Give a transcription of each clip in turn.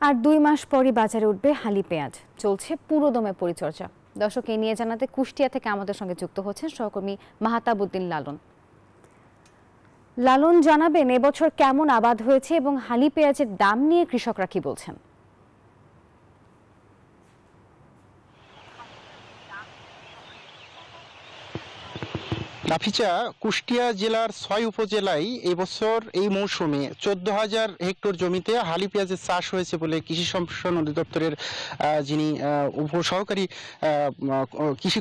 আর ২ মাস পরই বাজারে উঠবে হালি পেঁয়াজ, চলছে পুরোদমে পরিচর্যা। দর্শক, এই নিয়ে জানাতে কুষ্টিয়া থেকে আমাদের সঙ্গে যুক্ত হচ্ছেন সহকর্মী মাহতাবউদ্দিন লালন। লালন, জানাবেন এবছর কেমন আবাদ হয়েছে এবং হালি পেঁয়াজের দাম নিয়ে কৃষকরা কি বলছেন? নাফিজা, কুষ্টিয়া জেলার ৬ উপজেলায় এবছর এই মৌসুমে ১৪,০০০ হেক্টর জমিতে হালি পেঁয়াজের চাষ হয়েছে বলে কৃষি সম্প্রসারণ অধিদপ্তরের যিনি উপসহকারী কৃষি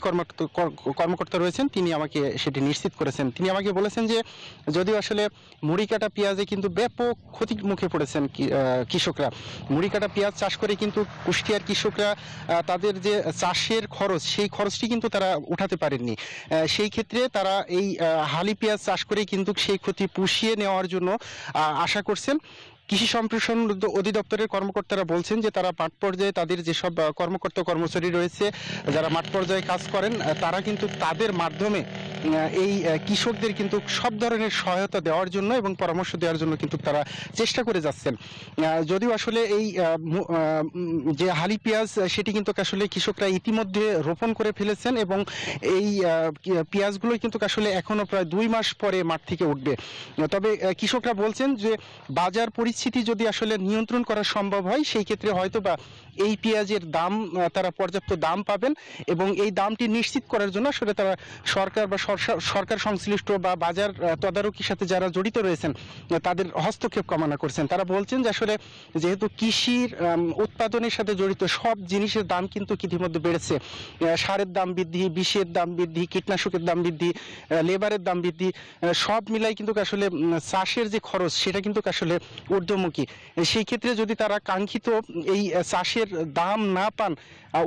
কর্মকর্তা রয়েছেন তিনি আমাকে সেটি নিশ্চিত করেছেন। তিনি আমাকে বলেছেন যে যদিও আসলে মুড়ি কাটা পেঁয়াজে কিন্তু ব্যাপক ক্ষতির মুখে পড়েছেন কৃষকরা। মুড়ি কাটা পেঁয়াজ চাষ করে কিন্তু কুষ্টিয়ার কৃষকরা তাদের যে চাষের খরচ, সেই খরচটি কিন্তু তারা উঠাতে পারেননি। সেই ক্ষেত্রে তারা এই হালি পেঁয়াজ চাষ করে কিন্তু সেই ক্ষতি পুষিয়ে নেওয়ার জন্য আশা করছেন। কৃষি সম্প্রসারণ অধিদপ্তরের কর্মকর্তারা বলছেন যে তারা মাঠ পর্যায়ে তাদের যেসব কর্মকর্তা কর্মচারী রয়েছে, যারা মাঠ পর্যায়ে কাজ করেন, তারা কিন্তু তাদের মাধ্যমে এই কৃষকদের কিন্তু সব ধরনের সহায়তা দেওয়ার জন্য এবং পরামর্শ দেওয়ার জন্য কিন্তু তারা চেষ্টা করে যাচ্ছেন। যদিও আসলে এই যে হালি পেঁয়াজ সেটি কিন্তু আসলে কৃষকরা ইতিমধ্যে রোপণ করে ফেলেছেন এবং এই পেঁয়াজগুলো কিন্তু আসলে এখনো প্রায় ২ মাস পরে মাঠ থেকে উঠবে। তবে কৃষকরা বলছেন যে বাজার পরিস্থিতি যদি আসলে নিয়ন্ত্রণ করা সম্ভব হয়, সেই ক্ষেত্রে হয়তো বা এই পেঁয়াজের দাম তারা পর্যাপ্ত দাম পাবেন এবং এই দামটি নিশ্চিত করার জন্য আসলে তারা সরকার বা সরকার সংশ্লিষ্ট বা বাজার তদারকির সাথে যারা জড়িত রয়েছেন তাদের হস্তক্ষেপ কামনা করছেন। তারা বলছেন যে আসলে যেহেতু কৃষির উৎপাদনের সাথে জড়িত সব জিনিসের দাম কিন্তু ইতিমধ্যে বেড়েছে। সারের দাম বৃদ্ধি, বিষের দাম বৃদ্ধি, কীটনাশকের দাম বৃদ্ধি, লেবারের দাম বৃদ্ধি, সব মিলাই কিন্তু আসলে চাষের যে খরচ সেটা কিন্তু আসলে ঊর্ধ্বমুখী। সেই ক্ষেত্রে যদি তারা কাঙ্ক্ষিত এই চাষের দাম না পান,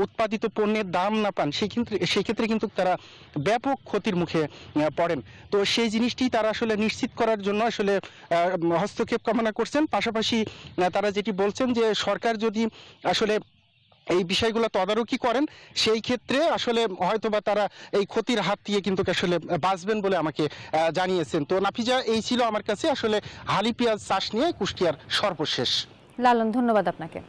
উৎপাদিত পণ্যের দাম না পান, সেই ক্ষেত্রে কিন্তু তারা ব্যাপক ক্ষতির মুখে পড়েন। তো সেই জিনিসটি তারা আসলে নিশ্চিত করার জন্য আসলে হস্তক্ষেপ কামনা করছেন। পাশাপাশি তারা যেটি বলছেন যে সরকার যদি আসলে এই বিষয়গুলো তদারকি করেন, সেই ক্ষেত্রে আসলে হয়তোবা তারা এই ক্ষতির হাত দিয়ে কিন্তু আসলে বাঁচবেন বলে আমাকে জানিয়েছেন। তো নাফিজা, এই ছিল আমার কাছে আসলে হালি পেঁয়াজ চাষ নিয়ে কুষ্টিয়ার সর্বশেষ। লালন, ধন্যবাদ আপনাকে।